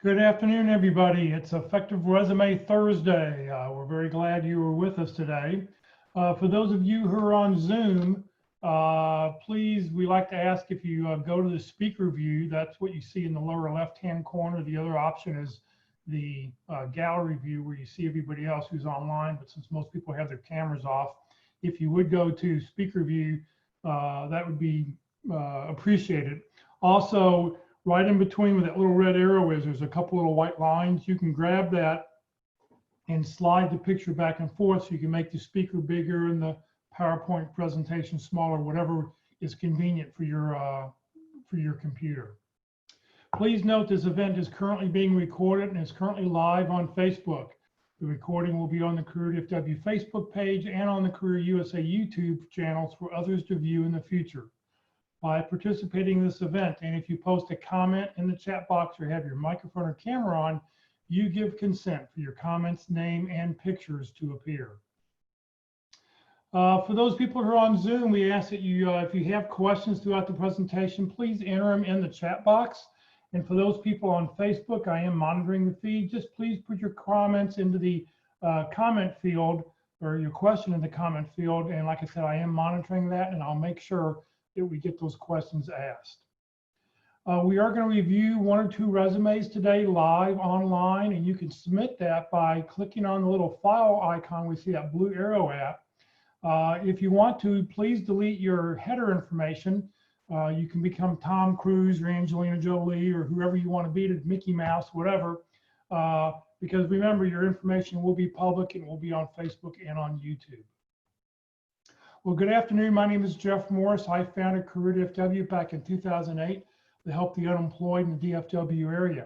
Good afternoon, everybody. It's Effective Resume Thursday. We're very glad you were with us today. For those of you who are on Zoom, please, we like to ask if you go to the speaker view. That's what you see in the lower left-hand corner. The other option is the gallery view where you see everybody else who's online. But since most people have their cameras off, if you would go to speaker view, that would be appreciated. Also, right in between where that little red arrow is, there's a couple little white lines. You can grab that and slide the picture back and forth so you can make the speaker bigger and the PowerPoint presentation smaller, whatever is convenient for your computer. Please note this event is currently being recorded and is currently live on Facebook. The recording will be on the Career DFW Facebook page and on the Career USA YouTube channels for others to view in the future. By participating in this event, and if you post a comment in the chat box or have your microphone or camera on, you give consent for your comments, name, and pictures to appear. For those people who are on Zoom, we ask that you, if you have questions throughout the presentation, please enter them in the chat box. And for those people on Facebook, I am monitoring the feed. Just please put your comments into the comment field, or your question in the comment field. And like I said, I am monitoring that, and I'll make sure that we get those questions asked. We are going to review 1 or 2 resumes today live online, and you can submit that by clicking on the little file icon we see that blue arrow at. If you want to, please delete your header information. You can become Tom Cruise or Angelina Jolie or whoever you want to be, to Mickey Mouse, whatever, because remember, your information will be public and will be on Facebook and on YouTube. Well, good afternoon. My name is Jeff Morris. I founded Career DFW back in 2008 to help the unemployed in the DFW area.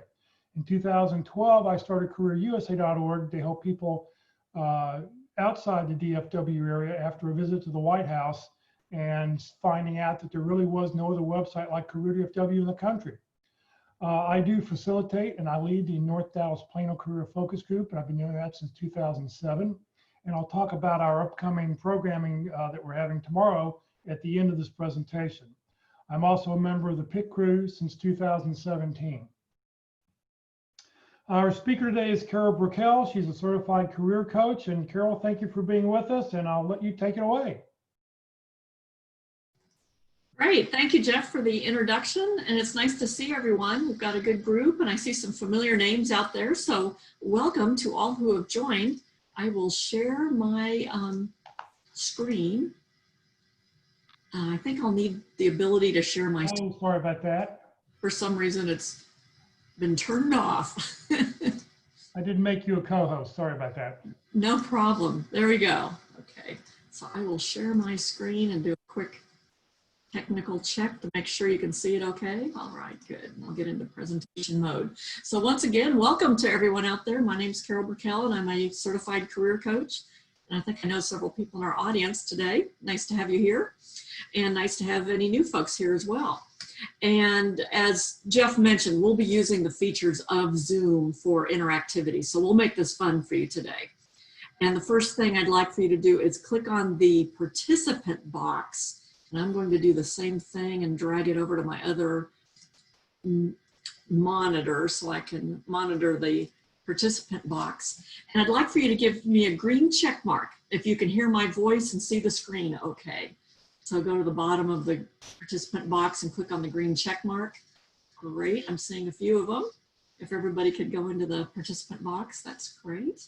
In 2012, I started CareerUSA.org to help people outside the DFW area after a visit to the White House and finding out that there really was no other website like Career DFW in the country. I do facilitate and I lead the North Dallas Plano Career Focus Group, and I've been doing that since 2007. And I'll talk about our upcoming programming that we're having tomorrow at the end of this presentation. I'm also a member of the PIT crew since 2017. Our speaker today is Carol Brickell. She's a certified career coach. And Carol, thank you for being with us, and I'll let you take it away. Great, thank you, Jeff, for the introduction. And it's nice to see everyone. We've got a good group, and I see some familiar names out there. So welcome to all who have joined. I will share my screen. I think I'll need the ability to share my screen. Oh, sorry about that. For some reason, it's been turned off. I didn't make you a co-host. Sorry about that. No problem. There we go. Okay, so I will share my screen and do a quick technical check to make sure you can see it okay. All right, good. I'll get into presentation mode. So once again, welcome to everyone out there. My name is Carol Brickell, and I'm a certified career coach. And I think I know several people in our audience today. Nice to have you here, and nice to have any new folks here as well. And as Jeff mentioned, we'll be using the features of Zoom for interactivity. So we'll make this fun for you today. And the first thing I'd like for you to do is click on the participant box. And I'm going to do the same thing and drag it over to my other monitor so I can monitor the participant box. And I'd like for you to give me a green check mark if you can hear my voice and see the screen okay. So go to the bottom of the participant box and click on the green check mark. Great, I'm seeing a few of them. If everybody could go into the participant box, that's great.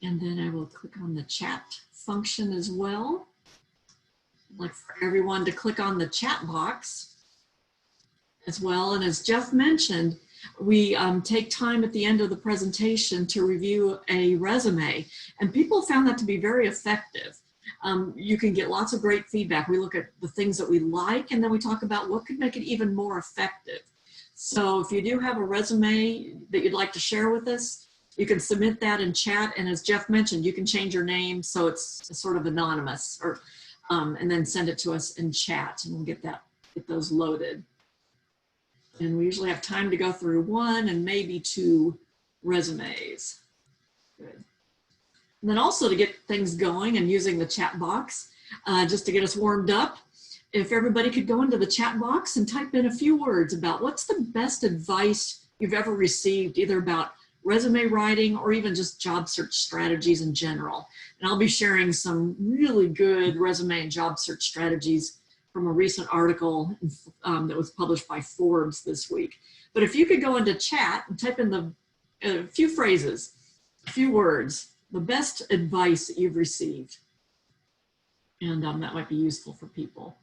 And then I will click on the chat function as well. I'd like for everyone to click on the chat box as well. And as Jeff mentioned, we take time at the end of the presentation to review a resume, and people found that to be very effective. You can get lots of great feedback. We look at the things that we like, and then we talk about what could make it even more effective. So if you do have a resume that you'd like to share with us, you can submit that in chat. And as Jeff mentioned, you can change your name so it's sort of anonymous, or and then send it to us in chat, and we'll get those loaded. And we usually have time to go through 1 and maybe 2 resumes. Good. And then also to get things going and using the chat box, just to get us warmed up, if everybody could go into the chat box and type in a few words about what's the best advice you've ever received, either about resume writing or even just job search strategies in general. And I'll be sharing some really good resume and job search strategies from a recent article that was published by Forbes this week. But if you could go into chat and type in a few phrases, a few words, the best advice that you've received. And that might be useful for people.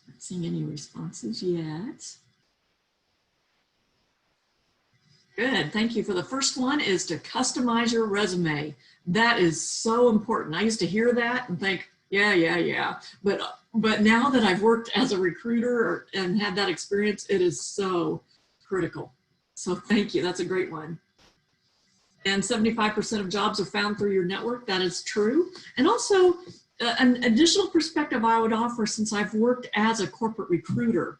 Not seeing any responses yet. Good, thank you. For the first one is to customize your resume. That is so important. I used to hear that and think, yeah. But now that I've worked as a recruiter and had that experience, it is so critical. So thank you, that's a great one. And 75% of jobs are found through your network. That is true. And also an additional perspective I would offer, since I've worked as a corporate recruiter.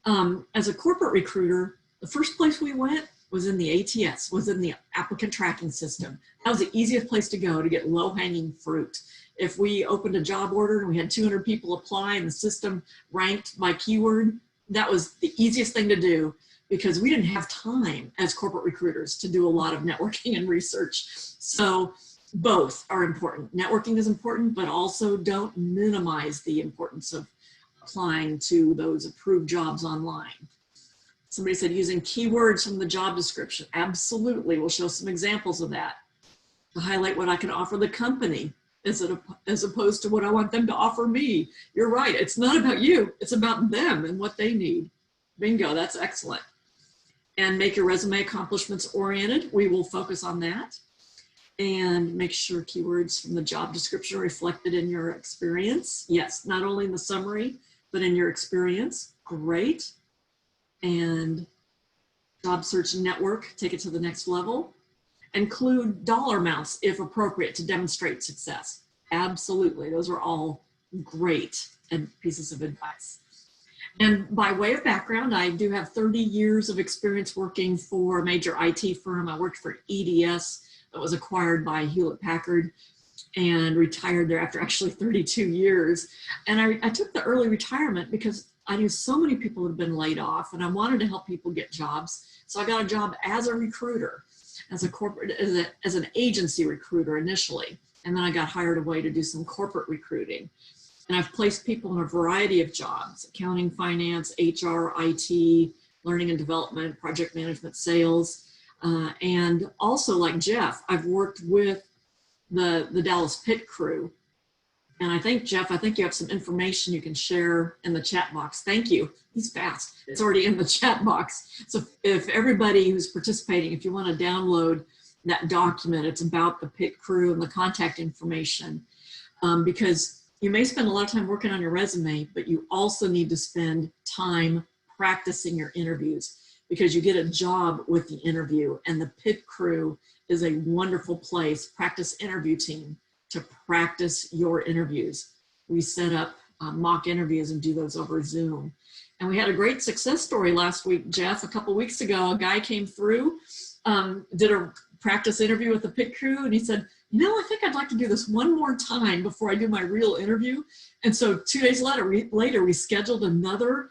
As a corporate recruiter, the first place we went was in the ATS, was in the applicant tracking system. That was the easiest place to go to get low-hanging fruit. If we opened a job order and we had 200 people apply and the system ranked by keyword, that was the easiest thing to do, because we didn't have time as corporate recruiters to do a lot of networking and research. So both are important. Networking is important, but also don't minimize the importance of applying to those approved jobs online. Somebody said using keywords from the job description. Absolutely, we'll show some examples of that to highlight what I can offer the company as opposed to what I want them to offer me. You're right, it's not about you, it's about them and what they need. Bingo, that's excellent. And make your resume accomplishments oriented. We will focus on that. And make sure keywords from the job description are reflected in your experience. Yes, not only in the summary, but in your experience. Great. And job search network, take it to the next level. Include dollar amounts if appropriate to demonstrate success. Absolutely, those are all great pieces of advice. And by way of background, I do have 30 years of experience working for a major IT firm. I worked for EDS that was acquired by Hewlett Packard and retired there after actually 32 years. And I took the early retirement because I knew so many people had been laid off and I wanted to help people get jobs. So I got a job as a recruiter, as an agency recruiter initially. And then I got hired away to do some corporate recruiting. And I've placed people in a variety of jobs: accounting, finance, HR, IT, learning and development, project management, sales. And also, like Jeff, I've worked with the Dallas Pit Crew. And I think, Jeff, you have some information you can share in the chat box. Thank you. He's fast. It's already in the chat box. So if everybody who's participating, if you want to download that document, it's about the Pit Crew and the contact information. Because you may spend a lot of time working on your resume, but you also need to spend time practicing your interviews, because you get a job with the interview, and the Pit Crew is a wonderful place, practice interview team, to practice your interviews. We set up mock interviews and do those over Zoom. And we had a great success story last week, Jeff. A couple weeks ago, a guy came through, did a practice interview with the Pit Crew, and he said, you know, I think I'd like to do this one more time before I do my real interview. And so 2 days later, we scheduled another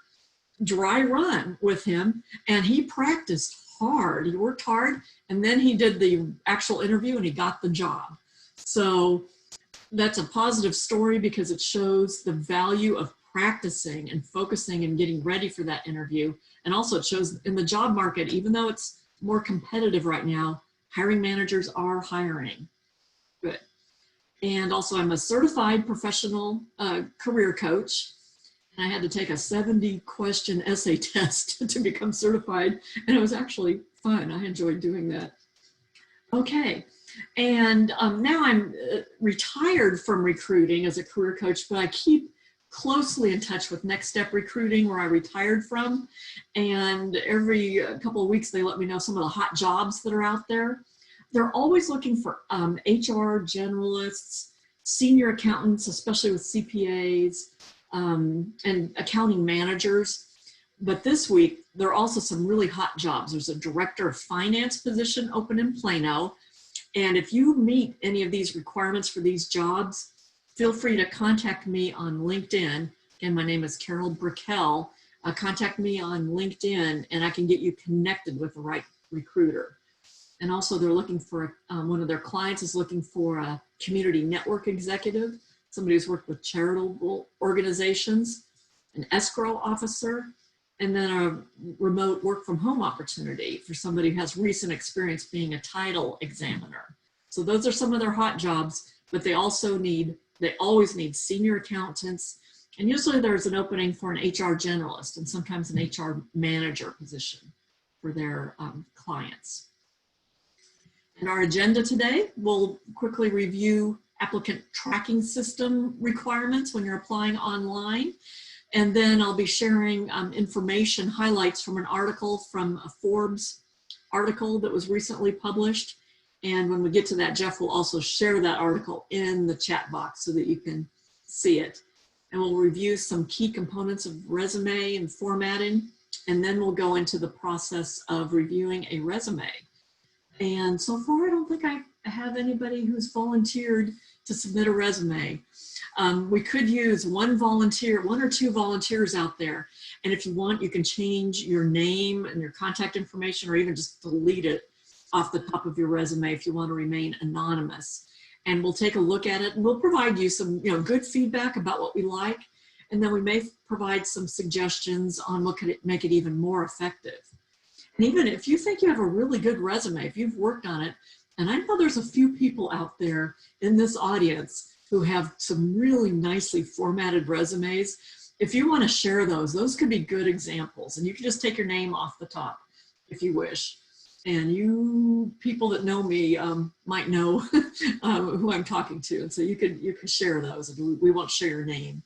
dry run with him, and he practiced hard. He worked hard, and then he did the actual interview and he got the job. So that's a positive story, because it shows the value of practicing and focusing and getting ready for that interview. And also it shows in the job market, even though it's more competitive right now, hiring managers are hiring. Good. And also I'm a certified professional career coach. And I had to take a 70-question essay test to become certified. And it was actually fun. I enjoyed doing that. Okay. And now I'm retired from recruiting as a career coach, but I keep closely in touch with Next Step Recruiting, where I retired from. And every couple of weeks, they let me know some of the hot jobs that are out there. They're always looking for HR generalists, senior accountants, especially with CPAs, and accounting managers. But this week, there are also some really hot jobs. There's a director of finance position open in Plano. And if you meet any of these requirements for these jobs, feel free to contact me on LinkedIn. Again, my name is Carol Brickell. contact me on LinkedIn and I can get you connected with the right recruiter. And also they're looking for, one of their clients is looking for a community network executive, somebody who's worked with charitable organizations, an escrow officer, and then a remote work from home opportunity for somebody who has recent experience being a title examiner. So those are some of their hot jobs, but they always need senior accountants. And usually there's an opening for an HR generalist and sometimes an HR manager position for their clients. And our agenda today, we'll quickly review applicant tracking system requirements when you're applying online. And then I'll be sharing information highlights from an article from a Forbes article that was recently published. And when we get to that, Jeff will also share that article in the chat box so that you can see it. And we'll review some key components of resume and formatting. And then we'll go into the process of reviewing a resume. And so far, I don't think I have anybody who's volunteered to submit a resume. We could use one or two volunteers out there. And if you want, you can change your name and your contact information or even just delete it off the top of your resume if you want to remain anonymous. And we'll take a look at it and we'll provide you some good feedback about what we like. And then we may provide some suggestions on what could make it even more effective. And even if you think you have a really good resume, if you've worked on it, and I know there's a few people out there in this audience who have some really nicely formatted resumes. If you want to share those could be good examples. And you can just take your name off the top if you wish. And you people that know me might know who I'm talking to. And so you can share those and we won't share your name.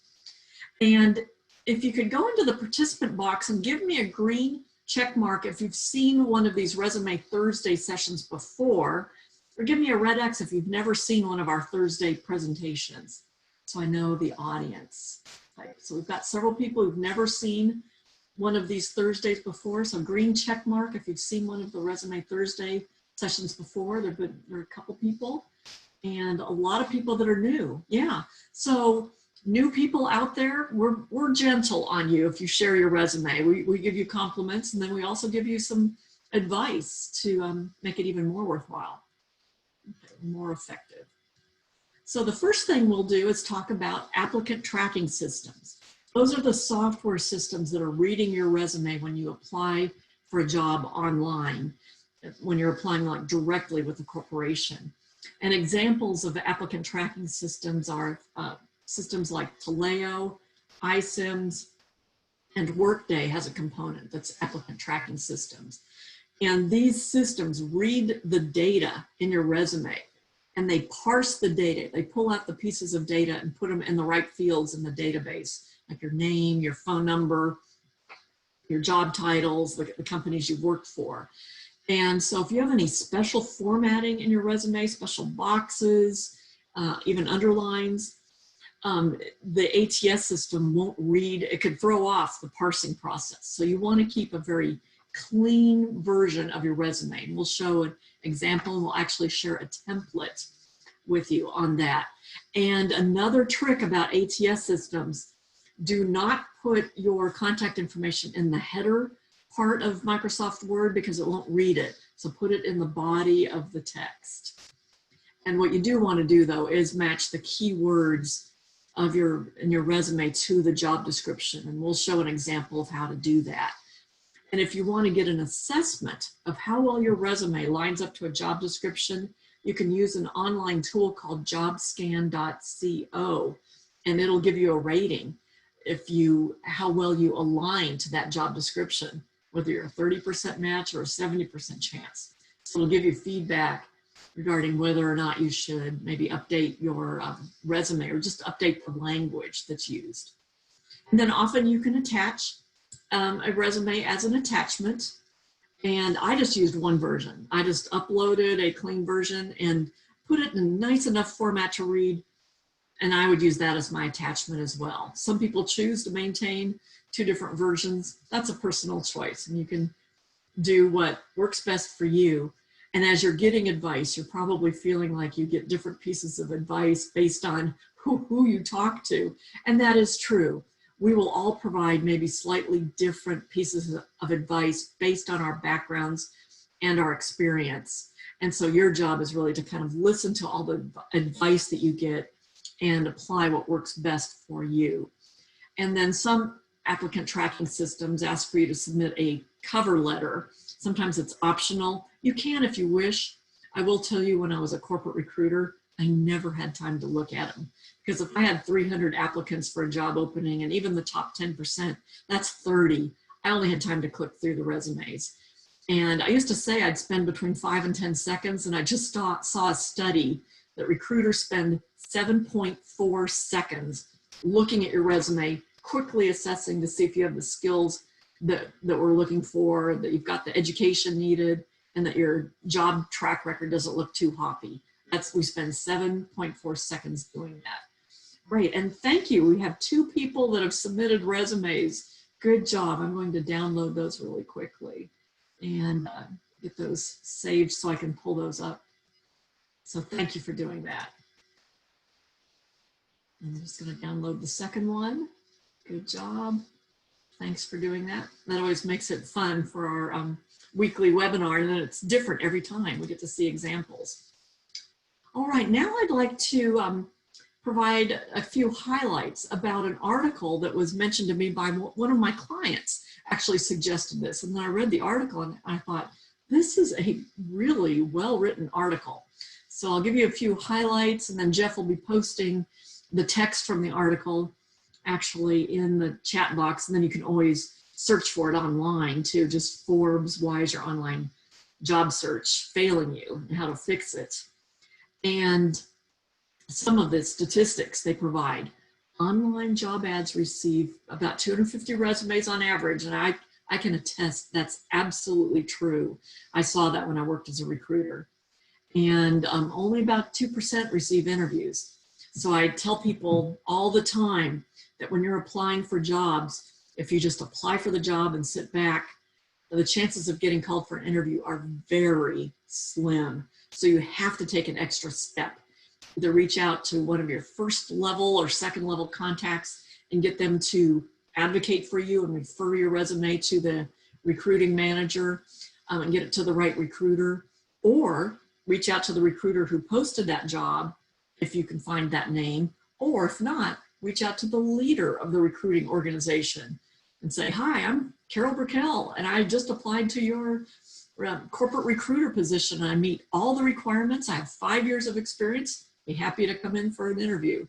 And if you could go into the participant box and give me a green check mark if you've seen one of these Resume Thursday sessions before, or give me a red X if you've never seen one of our Thursday presentations, so I know the audience. So we've got several people who've never seen one of these Thursdays before, so green check mark if you've seen one of the Resume Thursday sessions before. There are a couple people, and a lot of people that are new. Yeah, so new people out there, we're gentle on you if you share your resume. We give you compliments, and then we also give you some advice to make it even more worthwhile, more effective. So the first thing we'll do is talk about applicant tracking systems. Those are the software systems that are reading your resume when you apply for a job online, when you're applying like directly with a corporation. And examples of applicant tracking systems are systems like Taleo, iCIMS, and Workday has a component that's applicant tracking systems. And these systems read the data in your resume and they parse the data. They pull out the pieces of data and put them in the right fields in the database, like your name, your phone number, your job titles, the companies you've worked for. And so if you have any special formatting in your resume, special boxes, even underlines, the ATS system won't read, it could throw off the parsing process. So you want to keep a very clean version of your resume. And we'll show an example and we'll actually share a template with you on that. And another trick about ATS systems, do not put your contact information in the header part of Microsoft Word because it won't read it. So put it in the body of the text. And what you do want to do though is match the keywords of in your resume to the job description. And we'll show an example of how to do that. And if you want to get an assessment of how well your resume lines up to a job description, you can use an online tool called jobscan.co, and it'll give you a rating how well you align to that job description, whether you're a 30% match or a 70% chance. So it'll give you feedback regarding whether or not you should maybe update your resume or just update the language that's used. And then often you can attach a resume as an attachment. And I just used one version. I just uploaded a clean version and put it in a nice enough format to read. And I would use that as my attachment as well. Some people choose to maintain two different versions. That's a personal choice, and you can do what works best for you. And as you're getting advice, you're probably feeling like you get different pieces of advice based on who you talk to. And that is true. we will all provide maybe slightly different pieces of advice based on our backgrounds and our experience. And so your job is really to kind of listen to all the advice that you get and apply what works best for you. And then some applicant tracking systems ask for you to submit a cover letter. Sometimes it's optional. You can if you wish. I will tell you, when I was a corporate recruiter, I never had time to look at them, because if I had 300 applicants for a job opening, and even the top 10%, that's 30. I only had time to click through the resumes. And I used to say I'd spend between 5 and 10 seconds, and I just saw a study that recruiters spend 7.4 seconds looking at your resume, quickly assessing to see if you have the skills that we're looking for, that you've got the education needed, and that your job track record doesn't look too hoppy. We spend 7.4 seconds doing that. Great, and thank you. We have 2 people that have submitted resumes. Good job. I'm going to download those really quickly and get those saved so I can pull those up. So thank you for doing that. I'm just going to download the second one. Good job. Thanks for doing that. That always makes it fun for our weekly webinar, and then it's different every time. We get to see examples. All right, now I'd like to provide a few highlights about an article that was mentioned to me by one of my clients. Actually suggested this, and then I read the article and I thought, this is a really well-written article. So I'll give you a few highlights, and then Jeff will be posting the text from the article actually in the chat box, and then you can always search for it online too. Just Forbes, why is your online job search failing you, and how to fix it. And some of the statistics they provide. Online job ads receive about 250 resumes on average, and I can attest that's absolutely true. I saw that when I worked as a recruiter. And only about 2% receive interviews. So I tell people all the time that when you're applying for jobs, if you just apply for the job and sit back, the chances of getting called for an interview are very slim. So you have to take an extra step. Either reach out to one of your first level or second level contacts and get them to advocate for you and refer your resume to the recruiting manager and get it to the right recruiter, or reach out to the recruiter who posted that job if you can find that name, or if not, reach out to the leader of the recruiting organization and say, hi, I'm Carol Brickell, and I just applied to your corporate recruiter position. I meet all the requirements. I have 5 years of experience. Be happy to come in for an interview.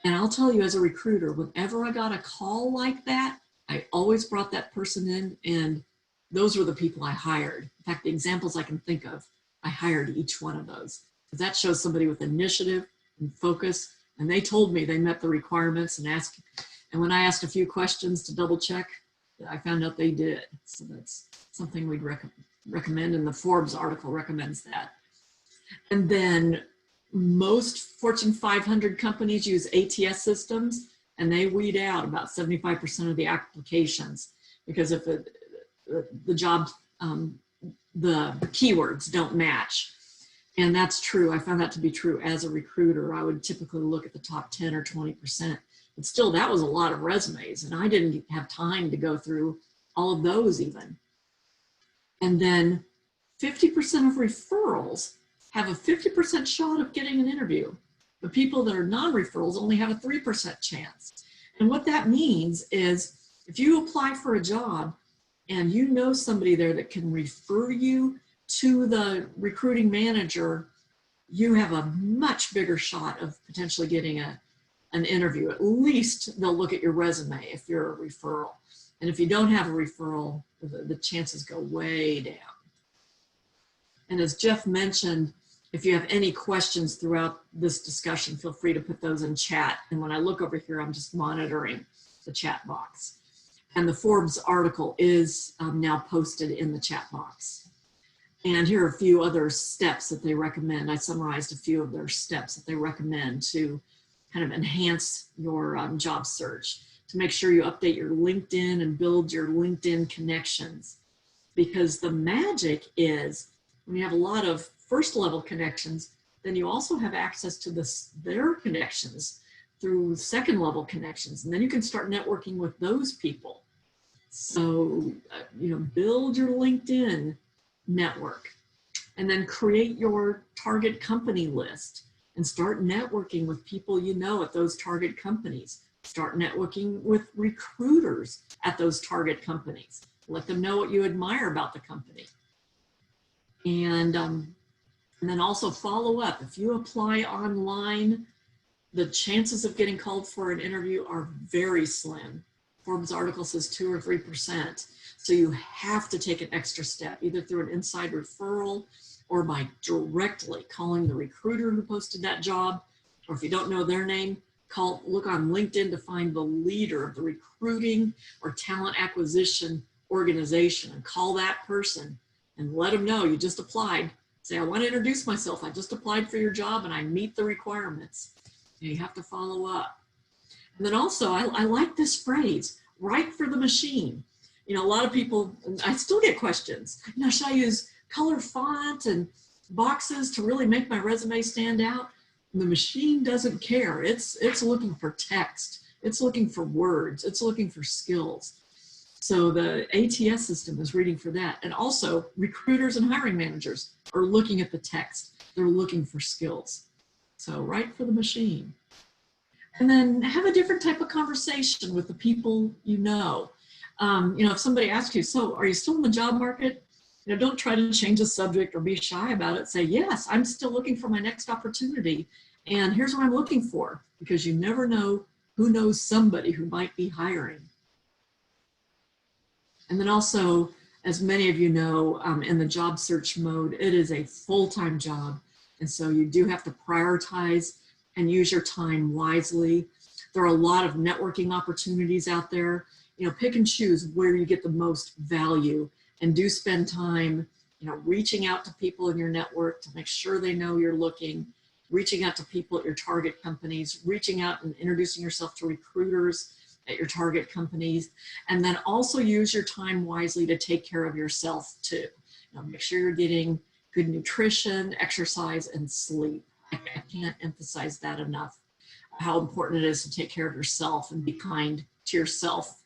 And I'll tell you, as a recruiter, whenever I got a call like that, I always brought that person in, and those were the people I hired. In fact, the examples I can think of, I hired each one of those. Because that shows somebody with initiative and focus, and they told me they met the requirements, and when I asked a few questions to double check, I found out they did. So that's something we'd recommend, and the Forbes article recommends that. And then most Fortune 500 companies use ATS systems, and they weed out about 75% of the applications, because if the job, the keywords don't match. And that's true. I found that to be true as a recruiter. I would typically look at the top 10 or 20%. But still, that was a lot of resumes, and I didn't have time to go through all of those even. And then 50% of referrals have a 50% shot of getting an interview. The people that are non-referrals only have a 3% chance. And what that means is if you apply for a job and you know somebody there that can refer you to the recruiting manager, you have a much bigger shot of potentially getting an interview. At least they'll look at your resume if you're a referral. And if you don't have a referral, the chances go way down. And as Jeff mentioned, if you have any questions throughout this discussion, feel free to put those in chat. And when I look over here, I'm just monitoring the chat box. And the Forbes article is now posted in the chat box. And here are a few other steps that they recommend. I summarized a few of their steps that they recommend to kind of enhance your job search, to make sure you update your LinkedIn and build your LinkedIn connections. Because the magic is when you have a lot of first level connections, then you also have access to their connections through second level connections, and then you can start networking with those people. So, build your LinkedIn network, and then create your target company list and start networking with people you know at those target companies. Start networking with recruiters at those target companies. Let them know what you admire about the company. And then also follow up. If you apply online, the chances of getting called for an interview are very slim. Forbes article says 2 or 3%. So you have to take an extra step, either through an inside referral or by directly calling the recruiter who posted that job. Or if you don't know their name, look on LinkedIn to find the leader of the recruiting or talent acquisition organization and call that person and let them know you just applied. Say, I want to introduce myself. I just applied for your job and I meet the requirements. You have to follow up. And then also, I like this phrase, write for the machine. A lot of people, I still get questions, should I use color font and boxes to really make my resume stand out? And the machine doesn't care. It's looking for text. It's looking for words. It's looking for skills. So the ATS system is reading for that. And also recruiters and hiring managers are looking at the text. They're looking for skills. So write for the machine. And then have a different type of conversation with the people you know. If somebody asks you, so are you still in the job market? Don't try to change the subject or be shy about it. Say, yes, I'm still looking for my next opportunity. And here's what I'm looking for, because you never know who knows somebody who might be hiring. And then also, as many of you know, in the job search mode, it is a full-time job. And so you do have to prioritize and use your time wisely. There are a lot of networking opportunities out there. Pick and choose where you get the most value, and do spend time, reaching out to people in your network to make sure they know you're looking, reaching out to people at your target companies, reaching out and introducing yourself to recruiters at your target companies, and then also use your time wisely to take care of yourself too. Make sure you're getting good nutrition, exercise, and sleep. I can't emphasize that enough, how important it is to take care of yourself and be kind to yourself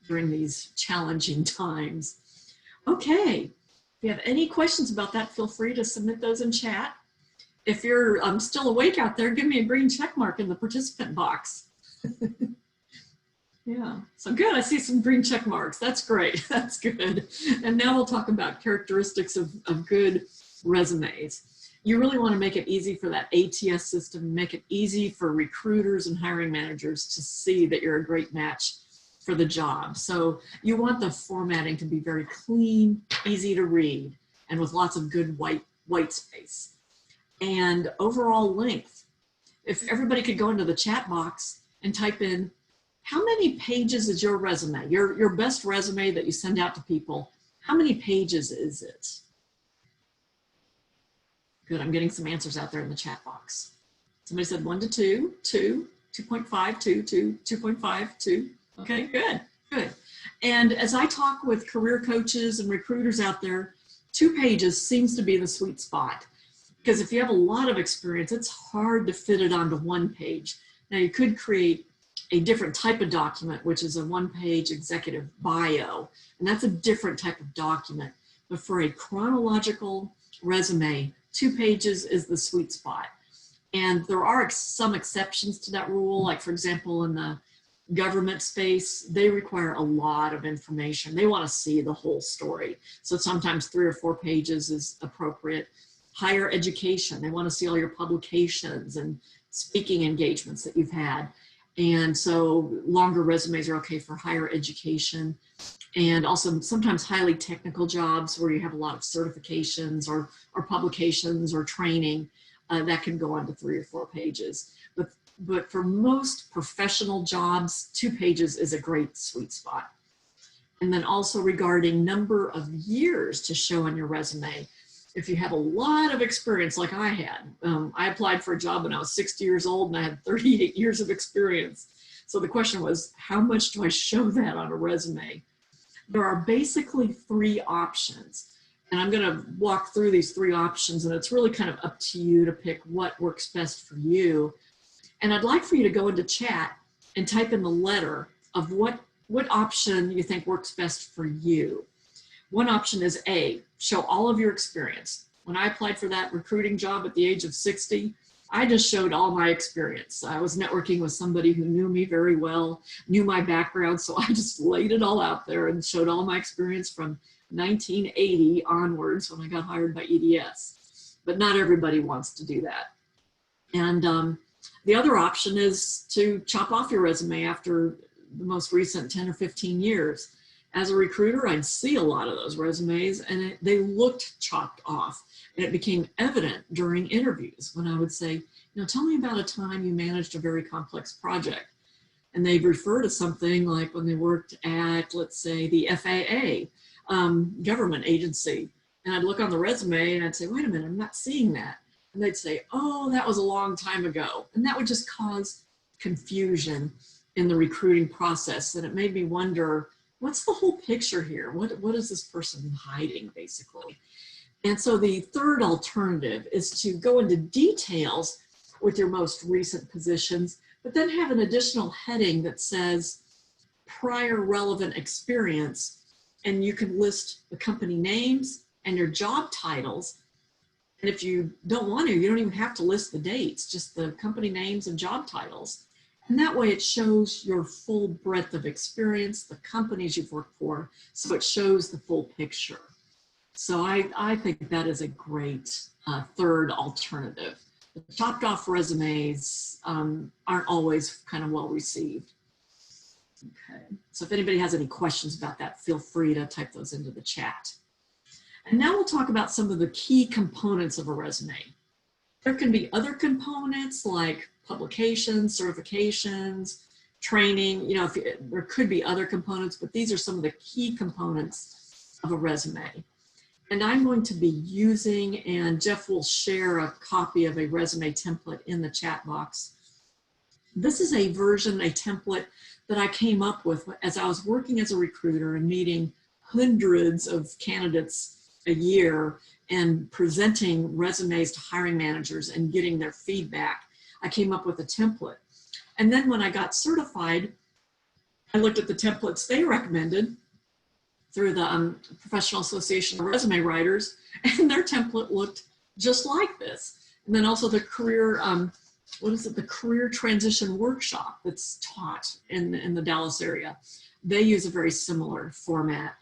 during these challenging times. Okay, if you have any questions about that, feel free to submit those in chat. If you're still awake out there, give me a green check mark in the participant box. Yeah, so good. I see some green check marks. That's great. That's good. And now we'll talk about characteristics of good resumes. You really want to make it easy for that ATS system, make it easy for recruiters and hiring managers to see that you're a great match for the job. So you want the formatting to be very clean, easy to read, and with lots of good white space. And overall length. If everybody could go into the chat box and type in, how many pages is your resume? Your best resume that you send out to people, how many pages is it? Good, I'm getting some answers out there in the chat box. Somebody said 1 to 2, 2, 2.5, 2, 2.5, 2. Okay, good, good. And as I talk with career coaches and recruiters out there, 2 pages seems to be the sweet spot. Because if you have a lot of experience, it's hard to fit it onto 1 page. Now you could create a different type of document, which is a 1-page executive bio, and that's a different type of document. But for a chronological resume, 2 pages is the sweet spot. And there are some exceptions to that rule, like for example, in the government space, they require a lot of information. They want to see the whole story. So sometimes 3 or 4 pages is appropriate. Higher education, they want to see all your publications and speaking engagements that you've had. And so longer resumes are okay for higher education. And also sometimes highly technical jobs where you have a lot of certifications or publications or training, that can go on to 3 or 4 pages. But for most professional jobs, 2 pages is a great sweet spot. And then also regarding number of years to show on your resume, if you have a lot of experience like I had, I applied for a job when I was 60 years old and I had 38 years of experience. So the question was, how much do I show that on a resume? There are basically 3 options. And I'm going to walk through these 3 options, and it's really kind of up to you to pick what works best for you. And I'd like for you to go into chat and type in the letter of what option you think works best for you. One option is A, show all of your experience. When I applied for that recruiting job at the age of 60, I just showed all my experience. I was networking with somebody who knew me very well, knew my background, so I just laid it all out there and showed all my experience from 1980 onwards when I got hired by EDS. But not everybody wants to do that. And the other option is to chop off your resume after the most recent 10 or 15 years. As a recruiter, I'd see a lot of those resumes and they looked chopped off. And it became evident during interviews when I would say, tell me about a time you managed a very complex project. And they'd refer to something like when they worked at, let's say, the FAA, government agency. And I'd look on the resume and I'd say, wait a minute, I'm not seeing that. And they'd say, oh, that was a long time ago. And that would just cause confusion in the recruiting process. And it made me wonder, what's the whole picture here? What is this person hiding, basically? And so the third alternative is to go into details with your most recent positions, but then have an additional heading that says prior relevant experience. And you can list the company names and your job titles. And if you don't want to, you don't even have to list the dates, just the company names and job titles. And that way it shows your full breadth of experience, the companies you've worked for, so it shows the full picture. So I think that is a great third alternative. The chopped off resumes aren't always kind of well received. Okay, so if anybody has any questions about that, feel free to type those into the chat. And now we'll talk about some of the key components of a resume. There can be other components like publications, certifications, training, there could be other components, but these are some of the key components of a resume. And I'm going to be using, and Jeff will share a copy of a resume template in the chat box. This is a version, a template that I came up with as I was working as a recruiter and meeting hundreds of candidates a year and presenting resumes to hiring managers and getting their feedback. I came up with a template. And then when I got certified, I looked at the templates they recommended through the Professional Association of Resume Writers, and their template looked just like this. And then also the career, the Career Transition Workshop that's taught in the Dallas area. They use a very similar format.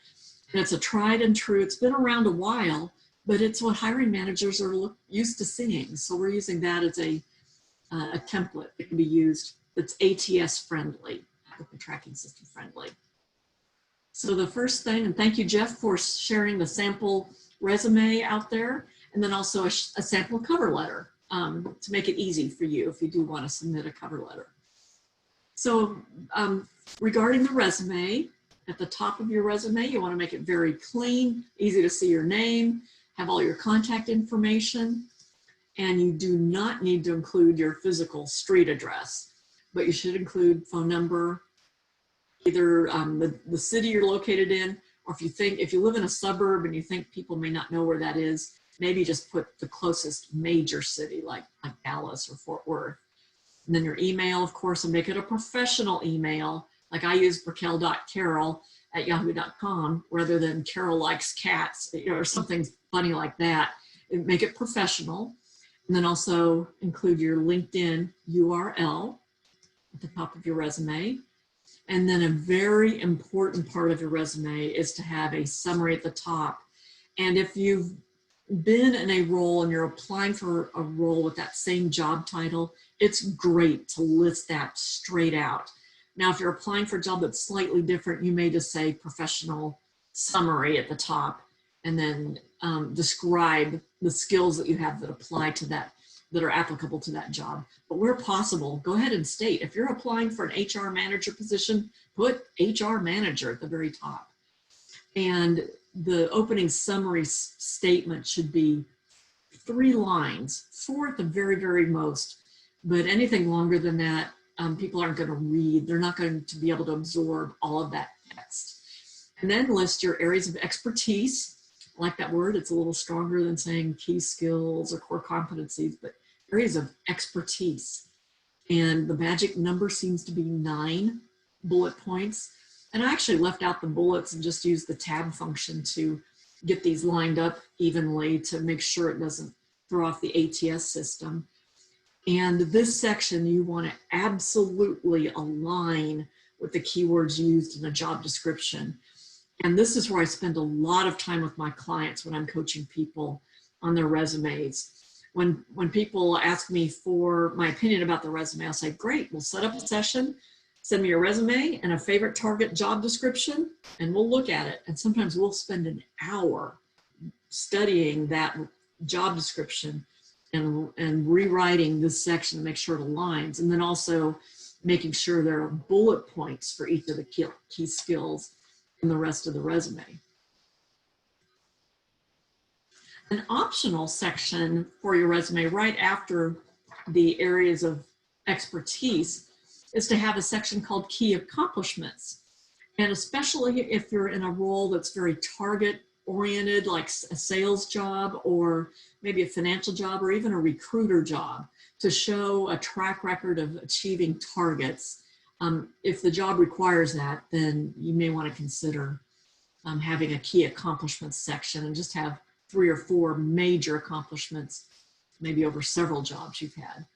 And it's a tried and true, it's been around a while, but it's what hiring managers are used to seeing. So we're using that as a template that can be used that's ATS friendly, applicant tracking system friendly. So the first thing, and thank you, Jeff, for sharing the sample resume out there, and then also a sample cover letter to make it easy for you if you do want to submit a cover letter. So regarding the resume, at the top of your resume, you want to make it very clean, easy to see your name, have all your contact information, and you do not need to include your physical street address, but you should include phone number, either the city you're located in, or if you live in a suburb and you think people may not know where that is, maybe just put the closest major city like Dallas or Fort Worth. And then your email, of course, and make it a professional email. Like I use brickell.carol@yahoo.com rather than Carol likes cats, or something funny like that. And make it professional. And then also include your LinkedIn URL at the top of your resume. And then a very important part of your resume is to have a summary at the top. And if you've been in a role and you're applying for a role with that same job title, it's great to list that straight out. Now, if you're applying for a job that's slightly different, you may just say professional summary at the top and then describe the skills that you have that apply to that, that are applicable to that job. But where possible, go ahead and state, if you're applying for an HR manager position, put HR manager at the very top. And the opening summary statement should be 3 lines, 4 at the very, very most. But anything longer than that, people aren't going to read. They're not going to be able to absorb all of that text. And then list your areas of expertise. I like that word. It's a little stronger than saying key skills or core competencies, but areas of expertise. And the magic number seems to be 9 bullet points. And I actually left out the bullets and just used the tab function to get these lined up evenly to make sure it doesn't throw off the ATS system. And this section, you want to absolutely align with the keywords used in a job description. And this is where I spend a lot of time with my clients when I'm coaching people on their resumes. When people ask me for my opinion about the resume, I'll say, great, we'll set up a session, send me your resume and a favorite target job description, and we'll look at it. And sometimes we'll spend an hour studying that job description and rewriting this section to make sure it aligns. And then also making sure there are bullet points for each of the key skills in the rest of the resume. An optional section for your resume right after the areas of expertise is to have a section called key accomplishments. And especially if you're in a role that's very target oriented, like a sales job or maybe a financial job or even a recruiter job, to show a track record of achieving targets. If the job requires that, then you may want to consider having a key accomplishments section and just have 3 or 4 major accomplishments, maybe over several jobs you've had.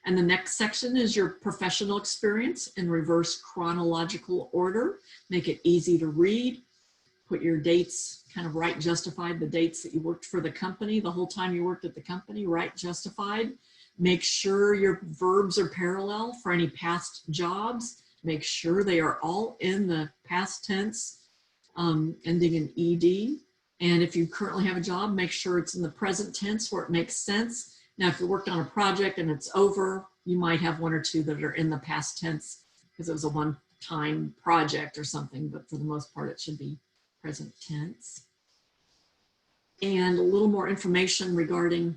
And the next section is your professional experience in reverse chronological order. Make it easy to read. Put your dates, kind of right justified, the dates that you worked for the company, the whole time you worked at the company, right justified. Make sure your verbs are parallel for any past jobs. Make sure they are all in the past tense, ending in ED. And if you currently have a job, make sure it's in the present tense where it makes sense. Now, if you worked on a project and it's over, you might have 1 or 2 that are in the past tense because it was a one-time project or something, but for the most part, it should be present tense. And a little more information regarding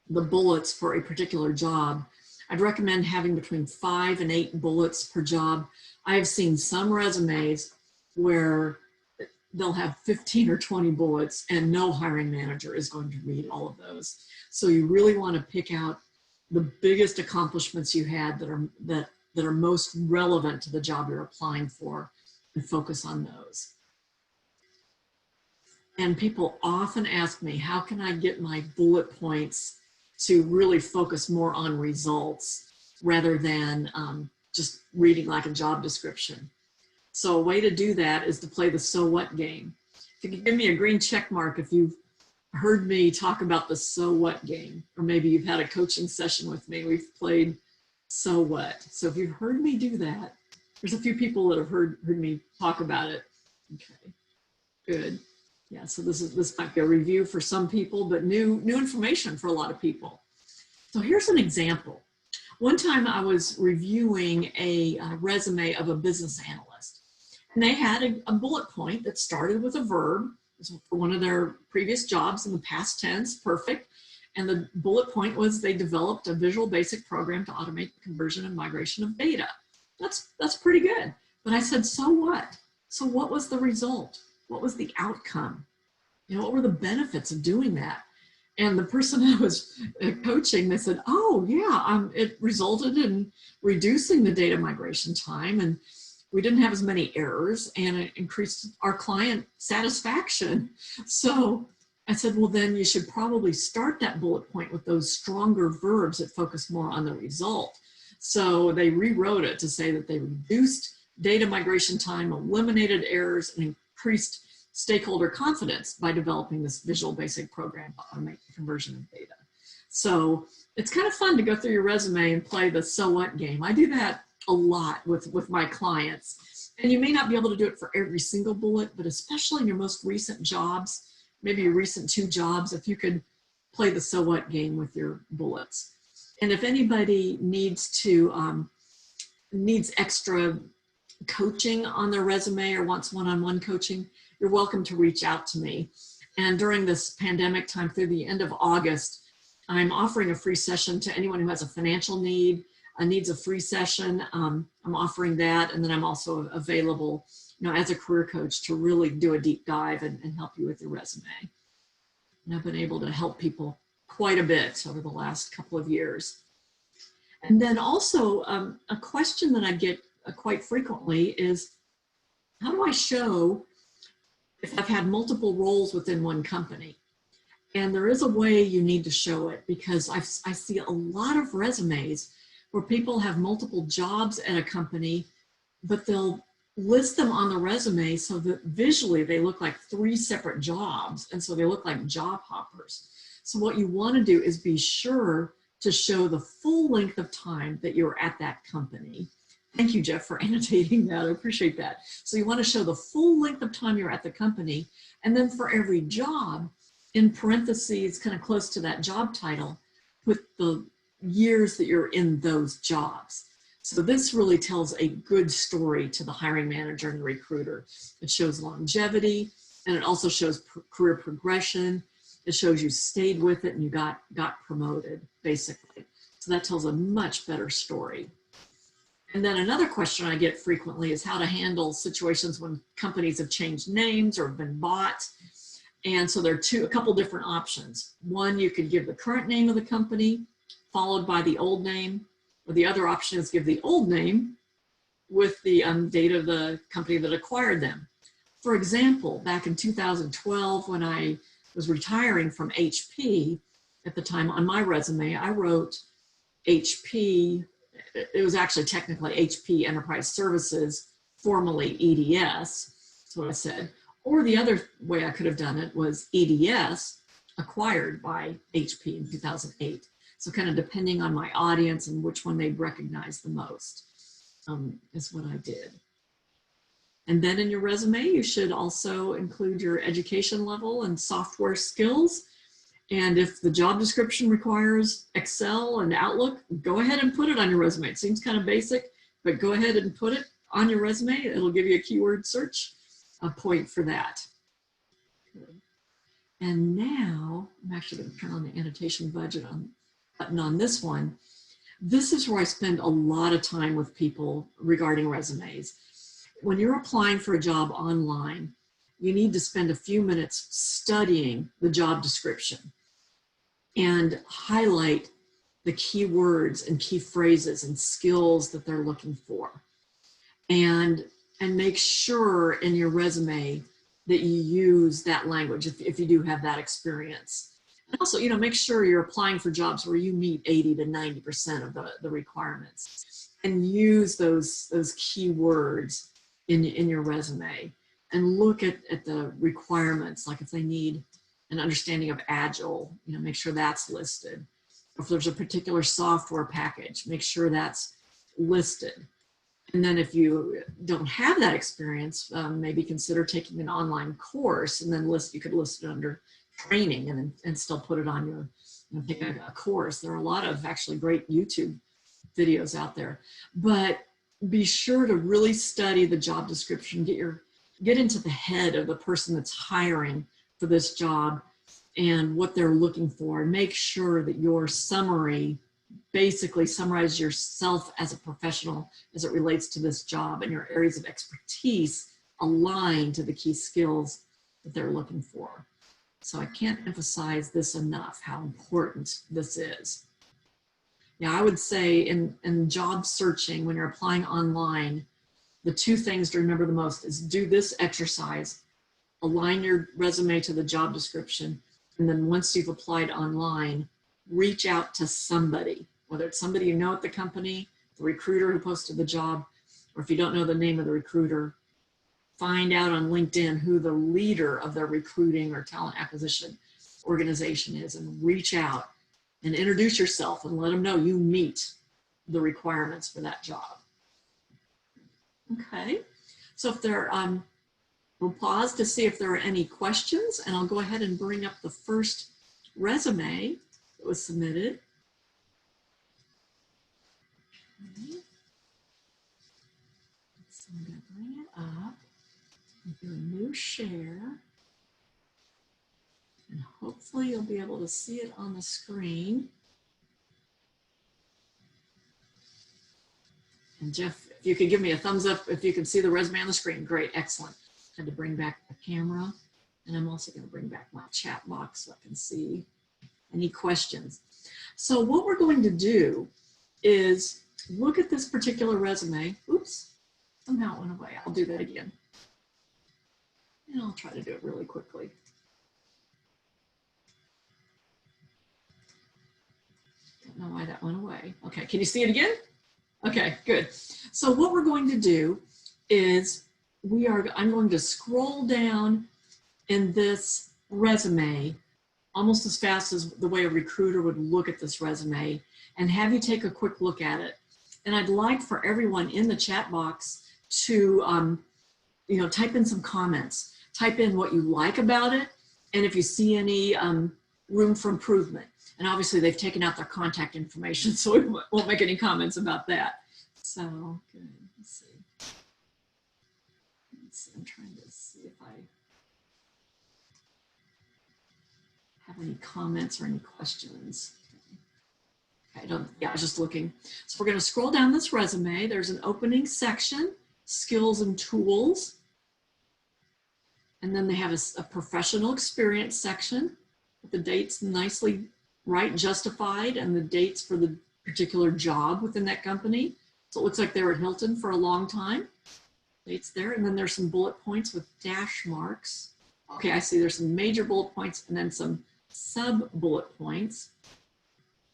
the bullets for a particular job. I'd recommend having between 5 and 8 bullets per job. I have seen some resumes where they'll have 15 or 20 bullets and no hiring manager is going to read all of those. So you really want to pick out the biggest accomplishments you had that are most relevant to the job you're applying for and focus on those. And people often ask me, how can I get my bullet points to really focus more on results rather than just reading like a job description? So a way to do that is to play the so what game. If you could give me a green check mark if you've heard me talk about the so what game, or maybe you've had a coaching session with me, we've played so what. So if you've heard me do that, there's a few people that have heard me talk about it. Okay, good. Yeah, so this might be a review for some people, but new information for a lot of people. So here's an example. One time I was reviewing a resume of a business analyst, and they had a bullet point that started with a verb. This was for one of their previous jobs in the past tense, perfect. And the bullet point was they developed a Visual Basic program to automate the conversion and migration of data. That's pretty good. But I said, so what? So what was the result? What was the outcome? You know, what were the benefits of doing that? And the person I was coaching, they said, oh yeah, it resulted in reducing the data migration time, and we didn't have as many errors, and it increased our client satisfaction. So I said, well, then you should probably start that bullet point with those stronger verbs that focus more on the result. So they rewrote it to say that they reduced data migration time, eliminated errors, and increased stakeholder confidence by developing this Visual Basic program to automate the conversion of data. So it's kind of fun to go through your resume and play the so what game. I do that a lot with my clients. And you may not be able to do it for every single bullet, but especially in your most recent jobs, maybe your recent 2 jobs, if you could play the so what game with your bullets. And if anybody needs extra coaching on their resume or wants one-on-one coaching, you're welcome to reach out to me. And during this pandemic time through the end of August, I'm offering a free session to anyone who has a financial need, needs a free session. I'm offering that. And then I'm also available, you know, as a career coach to really do a deep dive and help you with your resume. And I've been able to help people quite a bit over the last couple of years. And then also a question that I get quite frequently is, how do I show if I've had multiple roles within one company? And there is a way you need to show it, because I see a lot of resumes where people have multiple jobs at a company, but they'll list them on the resume so that visually they look like 3 separate jobs. And so they look like job hoppers. So what you want to do is be sure to show the full length of time that you're at that company. Thank you, Jeff, for annotating that. I appreciate that. So you want to show the full length of time you're at the company. And then for every job, in parentheses, kind of close to that job title, put the years that you're in those jobs. So this really tells a good story to the hiring manager and the recruiter. It shows longevity, and it also shows career progression. It shows you stayed with it and you got promoted, basically. So that tells a much better story. And then another question I get frequently is how to handle situations when companies have changed names or have been bought. And so there are a couple different options. One, you could give the current name of the company followed by the old name, or the other option is give the old name with the date of the company that acquired them. For example, back in 2012, when I was retiring from HP, at the time on my resume, I wrote HP. It was actually technically HP Enterprise Services, formerly EDS. That's what I said. Or the other way I could have done it was EDS, acquired by HP in 2008. So kind of depending on my audience and which one they'd recognize the most is what I did. And then in your resume, you should also include your education level and software skills. And if the job description requires Excel and Outlook, go ahead and put it on your resume. It seems kind of basic, but go ahead and put it on your resume. It'll give you a keyword search point for that. Good. And now I'm actually going to turn on the annotation button on this one. This is where I spend a lot of time with people regarding resumes. When you're applying for a job online, you need to spend a few minutes studying the job description and highlight the key words and key phrases and skills that they're looking for. And make sure in your resume that you use that language if you do have that experience. And also, make sure you're applying for jobs where you meet 80 to 90% of the requirements, and use those key words in your resume, and look at the requirements, like if they need an understanding of Agile, make sure that's listed. If there's a particular software package, make sure that's listed. And then if you don't have that experience, maybe consider taking an online course, and then you could list it under training and still put it on your, take a course. There are a lot of actually great YouTube videos out there, but be sure to really study the job description, get into the head of the person that's hiring for this job and what they're looking for, and make sure that your summary basically summarize yourself as a professional as it relates to this job, and your areas of expertise align to the key skills that they're looking for. So I can't emphasize this enough, how important this is. Yeah, I would say in job searching, when you're applying online, the 2 things to remember the most is do this exercise, align your resume to the job description, and then once you've applied online, reach out to somebody, whether it's somebody you know at the company, the recruiter who posted the job, or if you don't know the name of the recruiter, find out on LinkedIn who the leader of their recruiting or talent acquisition organization is, and reach out and introduce yourself and let them know you meet the requirements for that job. Okay, so if there, we'll pause to see if there are any questions, and I'll go ahead and bring up the first resume that was submitted. Okay. So I'm going to bring it up and do a new share. And hopefully you'll be able to see it on the screen. And Jeff, if you could give me a thumbs up if you can see the resume on the screen. Great, excellent. Had to bring back the camera. And I'm also going to bring back my chat box so I can see any questions. So what we're going to do is look at this particular resume. Oops, somehow it went away. I'll do that again. And I'll try to do it really quickly. Don't know why that went away. Okay, can you see it again? Okay, good. So what we're going to do is I'm going to scroll down in this resume almost as fast as the way a recruiter would look at this resume and have you take a quick look at it. And I'd like for everyone in the chat box to type in some comments. Type in what you like about it and if you see any room for improvement. And obviously they've taken out their contact information, so we won't make any comments about that. So, good, let's see. I'm trying to see if I have any comments or any questions. Okay, I was just looking. So we're going to scroll down this resume. There's an opening section, skills and tools. And then they have a professional experience section with the dates nicely justified and the dates for the particular job within that company. So it looks like they were at Hilton for a long time. Dates there. And then there's some bullet points with dash marks. Okay, I see there's some major bullet points and then some sub bullet points.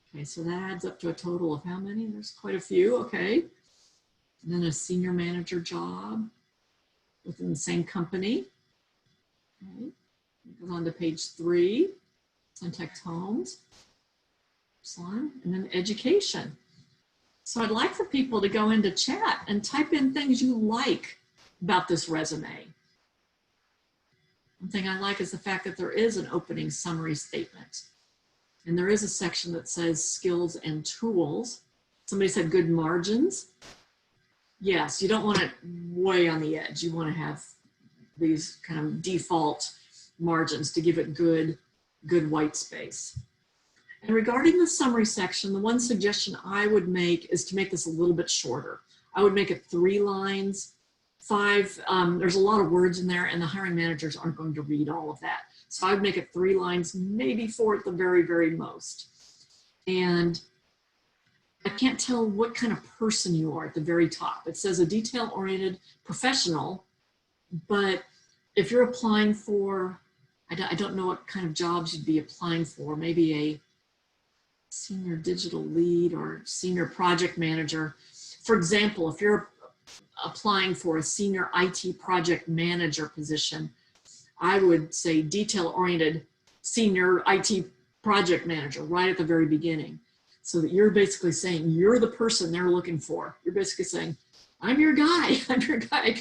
Okay, so that adds up to a total of how many? There's quite a few, okay. And then a senior manager job within the same company. Okay, it goes on to page 3, Suntex Homes, and then education. So I'd like for people to go into chat and type in things you like about this resume. One thing I like is the fact that there is an opening summary statement. And there is a section that says skills and tools. Somebody said good margins. Yes, you don't want it way on the edge. You want to have these kind of default margins to give it good white space. And regarding the summary section, the one suggestion I would make is to make this a little bit shorter. I would make it 3 lines, 5. There's a lot of words in there and the hiring managers aren't going to read all of that. So I would make it 3 lines, maybe 4 at the very, very most. And I can't tell what kind of person you are at the very top. It says a detail-oriented professional, but if you're applying for, I don't know what kind of jobs you'd be applying for, maybe a senior digital lead or senior project manager. For example, if you're applying for a senior IT project manager position, I would say detail-oriented senior IT project manager right at the very beginning. So that you're basically saying you're the person they're looking for. You're basically saying, I'm your guy,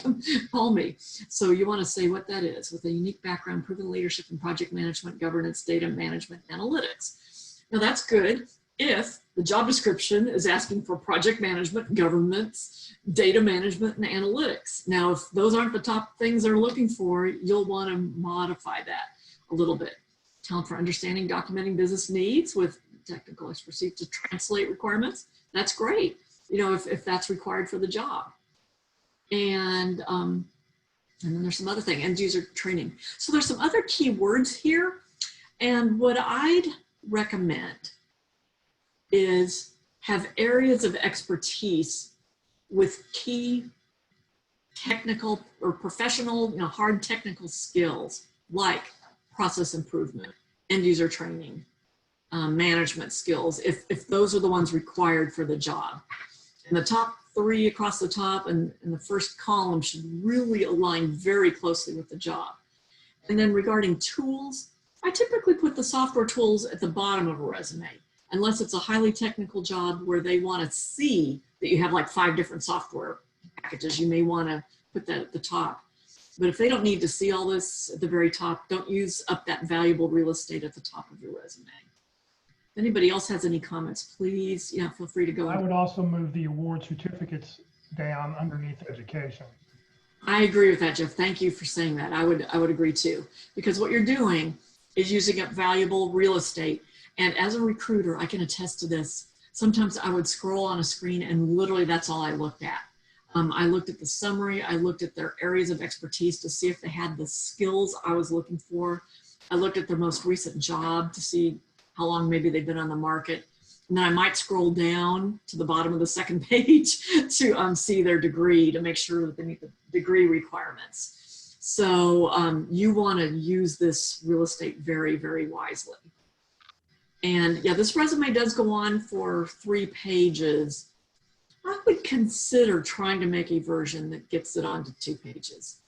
come call me. So you want to say what that is, with a unique background, proven leadership in project management, governance, data management, analytics. Now that's good if the job description is asking for project management, governance, data management, and analytics. Now, if those aren't the top things they're looking for, you'll want to modify that a little bit. Talent for understanding, documenting business needs with technical expertise to translate requirements. That's great, if that's required for the job. And then there's some other thing, end user training. So there's some other key words here. And what I'd recommend is have areas of expertise with key technical or professional, hard technical skills like process improvement, end user training, management skills, if those are the ones required for the job. And the top 3 across the top and the first column should really align very closely with the job. And then regarding tools, I typically put the software tools at the bottom of a resume, unless it's a highly technical job where they want to see that you have like 5 different software packages. You may want to put that at the top. But if they don't need to see all this at the very top, don't use up that valuable real estate at the top of your resume. If anybody else has any comments, please, feel free to go. I would also move the award certificates down underneath education. I agree with that, Jeff. Thank you for saying that. I would agree too, because what you're doing is using up valuable real estate. And as a recruiter, I can attest to this. Sometimes I would scroll on a screen and literally that's all I looked at. I looked at the summary. I looked at their areas of expertise to see if they had the skills I was looking for. I looked at their most recent job to see how long maybe they've been on the market. And then I might scroll down to the bottom of the second page to see their degree, to make sure that they meet the degree requirements. So you want to use this real estate very, very wisely. And yeah, this resume does go on for 3 pages. I would consider trying to make a version that gets it onto 2 pages.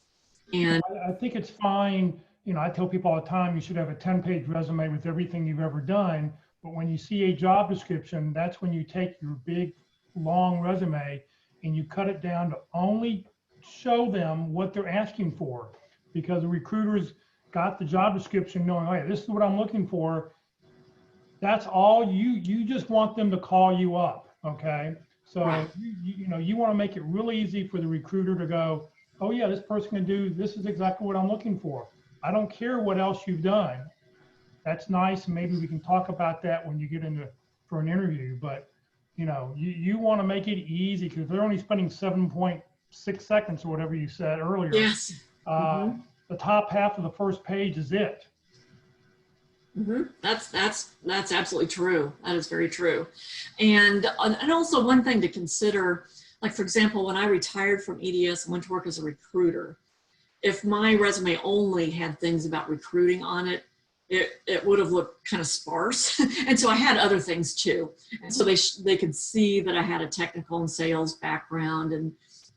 And I think it's fine. You know, I tell people all the time, you should have a 10-page resume with everything you've ever done. But when you see a job description, that's when you take your big, long resume and you cut it down to only show them what they're asking for. Because the recruiters got the job description knowing, oh yeah, this is what I'm looking for. That's all you just want them to call you up, okay? So, right. you know, you want to make it really easy for the recruiter to go, oh yeah, this person can do, this is exactly what I'm looking for. I don't care what else you've done. That's nice. Maybe we can talk about that when you get into for an interview, but you know, you want to make it easy because they're only spending 7.6 seconds or whatever you said earlier. Yes. The top half of the first page is it. That's absolutely true. That is very true. And also one thing to consider, like for example, when I retired from EDS and went to work as a recruiter, if my resume only had things about recruiting on it, it would have looked kind of sparse. And so I had other things too. And so they could see that I had a technical and sales background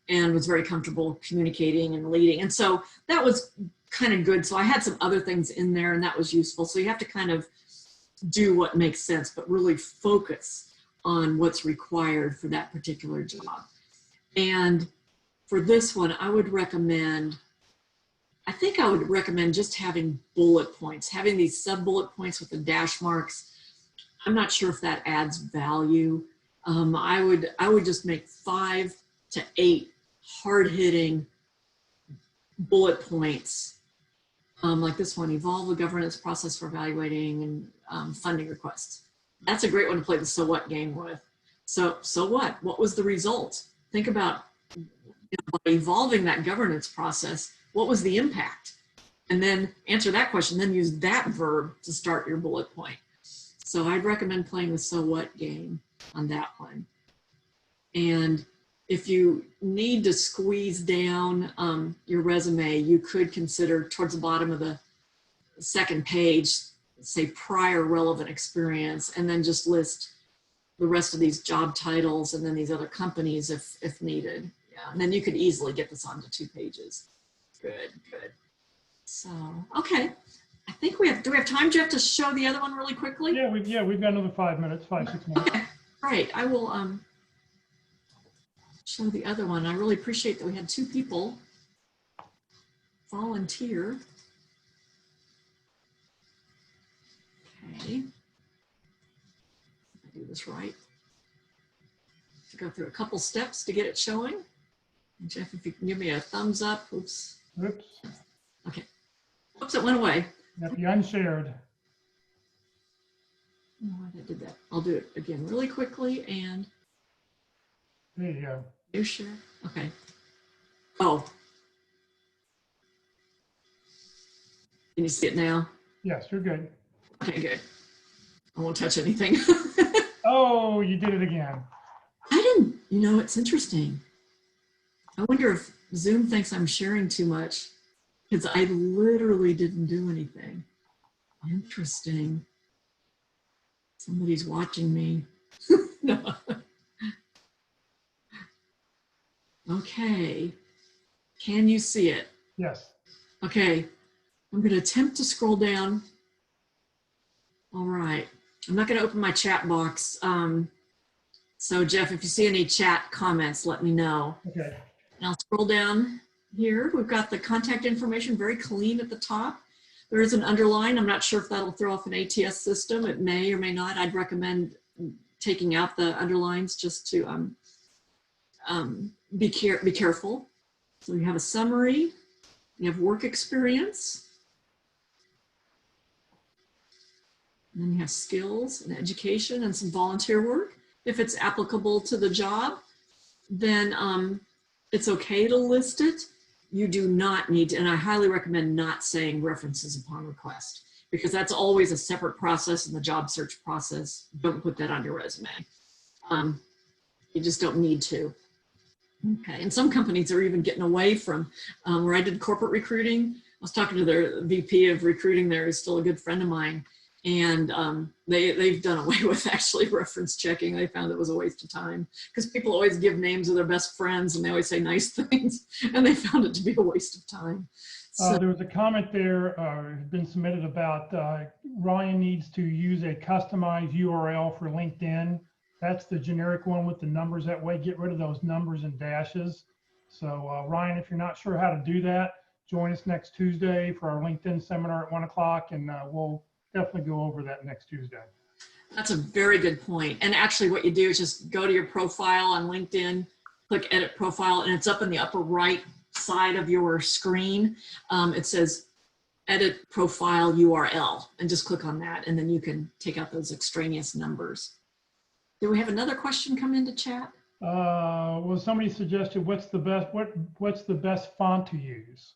and was very comfortable communicating and leading. And so that was kind of good. So I had some other things in there and that was useful. So you have to kind of do what makes sense, but really focus on what's required for that particular job. And for this one, I would recommend just having bullet points, having these sub-bullet points with the dash marks. I'm not sure if that adds value. I would just make 5 to 8 hard-hitting bullet points, like this one: evolve the governance process for evaluating and funding requests. That's a great one to play the so what game with. So what? What was the result? Think about, by evolving that governance process, what was the impact? And then answer that question, then use that verb to start your bullet point. So I'd recommend playing the so what game on that one. And if you need to squeeze down your resume, you could consider towards the bottom of the second page, say prior relevant experience, and then just list the rest of these job titles and then these other companies if needed. Yeah, and then you could easily get this onto 2 pages. Good. So, okay. I think do we have time, Jeff, to show the other one really quickly? Yeah, we've got another 5 minutes, 5-6 minutes. Okay, great. I will show the other one. I really appreciate that we had 2 people volunteer. Okay. I do this right. To go through a couple steps to get it showing. And Jeff, if you can give me a thumbs up. Oops. Oops. Okay. Oops, it went away. Yep, the unshared. Oh, I did that. I'll do it again really quickly and There you go. you share. Okay. Oh. Can you see it now? Yes, you're good. Okay, good. I won't touch anything. Oh, you did it again. I didn't, it's interesting. I wonder if Zoom thinks I'm sharing too much because I literally didn't do anything. Interesting. Somebody's watching me. No. Okay. Can you see it? Yes. Okay. I'm going to attempt to scroll down. All right. I'm not going to open my chat box. So Jeff, if you see any chat comments, let me know. Okay. And I'll scroll down here. We've got the contact information very clean at the top. There is an underline. I'm not sure if that'll throw off an ATS system. It may or may not. I'd recommend taking out the underlines just to be careful. So you have a summary. You have work experience. And then you have skills and education and some volunteer work. If it's applicable to the job, then it's okay to list it. You do not need to, and I highly recommend not saying references upon request. because that's always a separate process in the job search process. Don't put that on your resume. You just don't need to. Okay, and some companies are even getting away from, where I did corporate recruiting, I was talking to their VP of recruiting there, who's still a good friend of mine, and they've done away with actually reference checking. They found it was a waste of time because people always give names of their best friends and they always say nice things, and they found it to be a waste of time. So, there was a comment there had been submitted about Ryan needs to use a customized URL for LinkedIn. That's the generic one with the numbers. That way, get rid of those numbers and dashes. So Ryan, if you're not sure how to do that, join us next Tuesday for our LinkedIn seminar at 1 o'clock, and we'll definitely go over that next Tuesday. that's a very good point. And actually what you do is just go to your profile on LinkedIn, click edit profile, and it's up in the upper right side of your screen. It says edit profile URL, and just click on that, and then you can take out those extraneous numbers. Do we have another question come into chat? Well, somebody suggested what's the best font to use?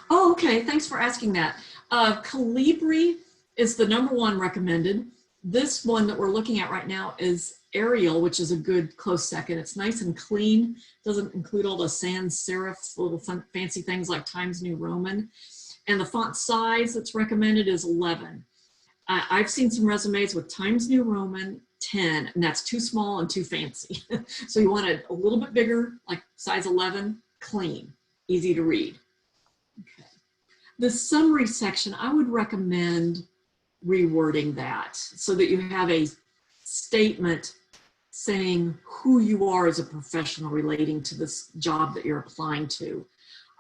Oh, okay. Thanks for asking that. Calibri is the #1 recommended. This one that we're looking at right now is Arial, which is a good close second. It's nice and clean. Doesn't include all the sans serif, little fancy things like Times New Roman. And the font size that's recommended is 11. I've seen some resumes with Times New Roman 10, and that's too small and too fancy. So you want it a little bit bigger, like size 11, clean, easy to read. Okay. The summary section, I would recommend rewording that so that you have a statement saying who you are as a professional relating to this job that you're applying to.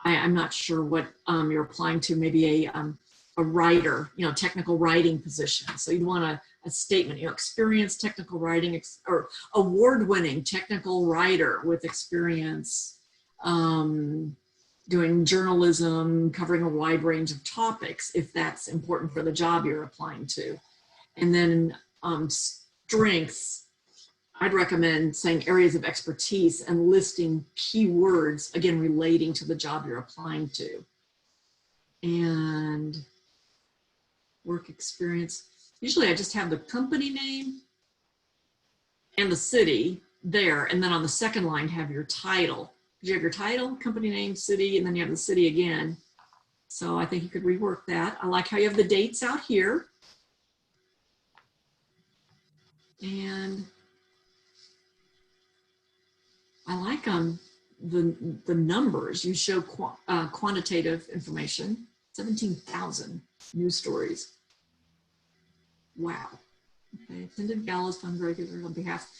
I'm not sure what you're applying to, maybe a writer, technical writing position. So you'd want a statement, experienced technical writing or award-winning technical writer with experience doing journalism, covering a wide range of topics, if that's important for the job you're applying to. And then strengths, I'd recommend saying areas of expertise and listing keywords, again, relating to the job you're applying to. And work experience. Usually I just have the company name and the city there. And then on the second line, have your title. You have your title, company name, city, and then you have the city again. So I think you could rework that. I like how you have the dates out here. And I like the numbers. You show quantitative information, 17,000 news stories. Wow. Okay, attended galas, fundraisers on behalf.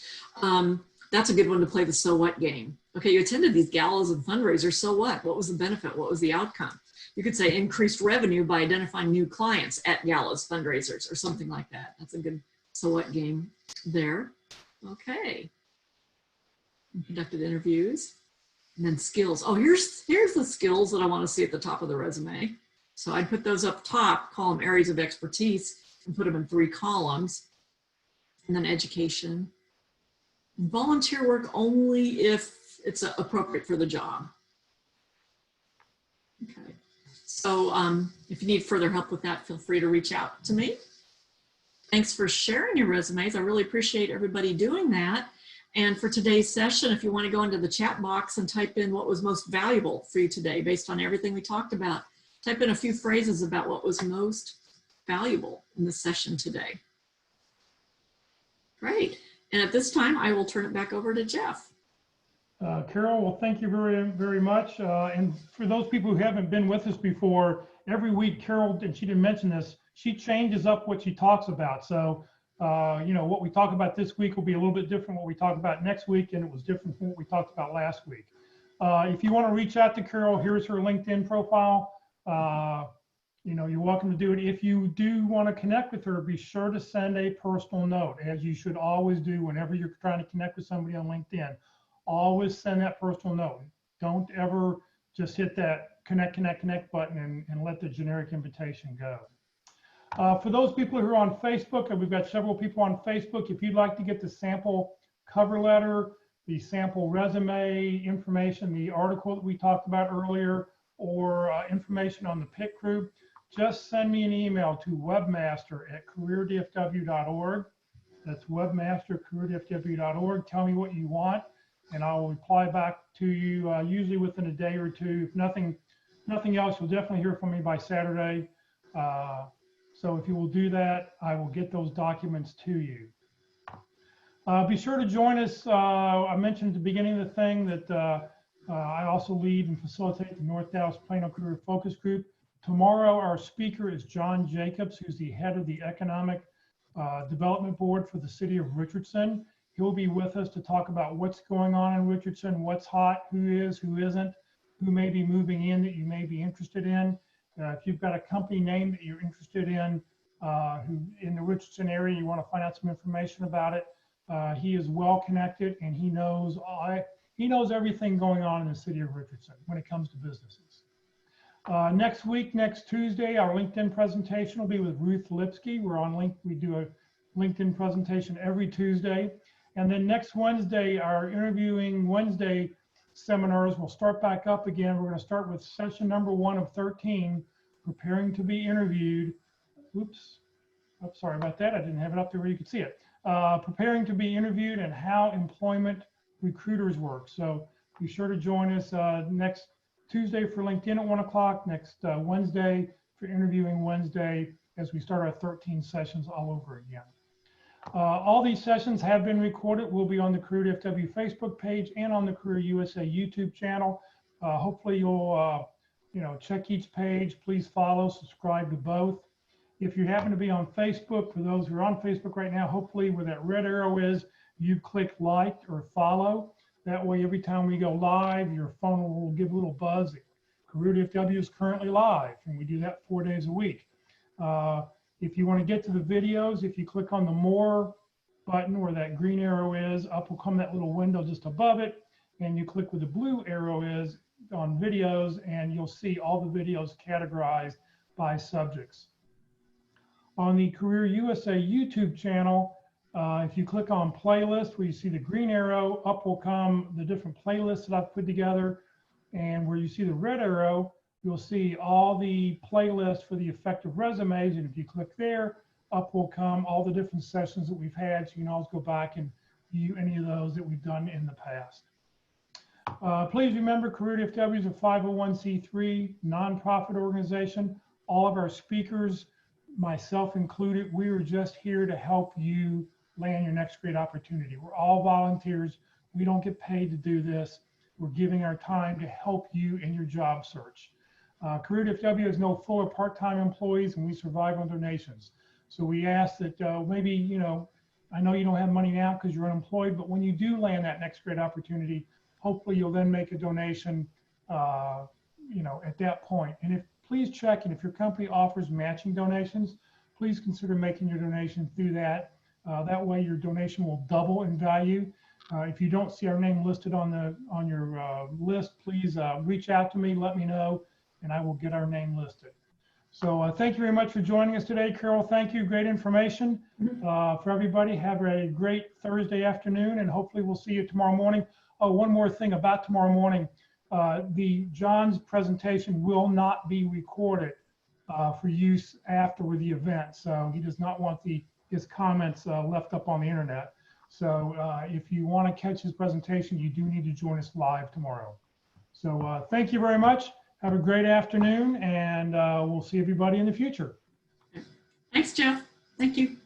That's a good one to play the so what game. Okay, you attended these galas and fundraisers, so what? What was the benefit? What was the outcome? You could say increased revenue by identifying new clients at galas, fundraisers, or something like that. That's a good so what game there. Okay. Conducted interviews. And then skills. Oh, here's the skills that I want to see at the top of the resume. So I'd put those up top, call them areas of expertise, and put them in 3 columns. And then education. And volunteer work only if it's appropriate for the job. Okay. So if you need further help with that, feel free to reach out to me. Thanks for sharing your resumes. I really appreciate everybody doing that. And for today's session, if you want to go into the chat box and type in what was most valuable for you today based on everything we talked about, type in a few phrases about what was most valuable in the session today. Great. And at this time, I will turn it back over to Jeff. Carol, well, thank you very, very much. And for those people who haven't been with us before, every week, Carol, and she didn't mention this, she changes up what she talks about. So, what we talk about this week will be a little bit different what we talk about next week, and it was different from what we talked about last week. If you want to reach out to Carol, here's her LinkedIn profile. You're welcome to do it. If you do want to connect with her, be sure to send a personal note, as you should always do whenever you're trying to connect with somebody on LinkedIn. Always send that personal note. Don't ever just hit that connect button and let the generic invitation go. For those people who are on Facebook, and we've got several people on Facebook, if you'd like to get the sample cover letter, the sample resume information, the article that we talked about earlier, or information on the PIT group, just send me an email to webmaster@careerdfw.org. That's webmaster@careerdfw.org. Tell me what you want, and I will reply back to you usually within a day or two. If nothing else, you'll definitely hear from me by Saturday. So if you will do that, I will get those documents to you. Be sure to join us. I mentioned at the beginning of the thing that I also lead and facilitate the North Dallas Plano Career Focus Group. Tomorrow, our speaker is John Jacobs, who's the head of the Economic Development Board for the city of Richardson. He'll be with us to talk about what's going on in Richardson, what's hot, who is, who isn't, who may be moving in that you may be interested in. If you've got a company name that you're interested in, who in the Richardson area, you want to find out some information about it. He is well connected, and he knows everything going on in the city of Richardson when it comes to businesses. Next week, next Tuesday, our LinkedIn presentation will be with Ruth Lipsky. We do a LinkedIn presentation every Tuesday. And then next Wednesday, our Interviewing Wednesday seminars will start back up again. We're going to start with session number 1 of 13, preparing to be interviewed. Oops, oh, sorry about that. I didn't have it up there where you could see it. Preparing to be interviewed and how employment recruiters work. So be sure to join us next Tuesday for LinkedIn at 1 o'clock, next Wednesday for Interviewing Wednesday, as we start our 13 sessions all over again. All these sessions have been recorded. Will be on the Career FW Facebook page and on the Career USA YouTube channel. Hopefully you'll check each page. Please follow, subscribe to both. If you happen to be on Facebook, for those who are on Facebook right now, hopefully where that red arrow is, you click like or follow. That way, every time we go live, your phone will give a little buzz. Career FW is currently live, and we do that 4 days a week. If you want to get to the videos, if you click on the More button where that green arrow is, up will come that little window just above it, and you click where the blue arrow is on videos, and you'll see all the videos categorized by subjects. On the Career USA YouTube channel, if you click on playlist where you see the green arrow, up will come the different playlists that I've put together. And where you see the red arrow, you'll see all the playlists for the effective resumes. And if you click there, up will come all the different sessions that we've had. So you can always go back and view any of those that we've done in the past. Please remember, Career FW is a 501c3 nonprofit organization. All of our speakers, myself included, we are just here to help you land your next great opportunity. We're all volunteers. We don't get paid to do this. We're giving our time to help you in your job search. Career FW has no full or part-time employees, and we survive on donations. So we ask that maybe, I know you don't have money now because you're unemployed, but when you do land that next great opportunity, hopefully you'll then make a donation, at that point. And please check, and if your company offers matching donations, please consider making your donation through that. That way your donation will double in value. If you don't see our name listed on your list, please reach out to me, let me know, and I will get our name listed. So thank you very much for joining us today. Carol, thank you. Great information for everybody. Have a great Thursday afternoon, and hopefully we'll see you tomorrow morning. Oh, one more thing about tomorrow morning. John's presentation will not be recorded for use after the event. So he does not want his comments left up on the internet. So if you want to catch his presentation, you do need to join us live tomorrow. So thank you very much. Have a great afternoon, and we'll see everybody in the future. Thanks, Jeff. Thank you.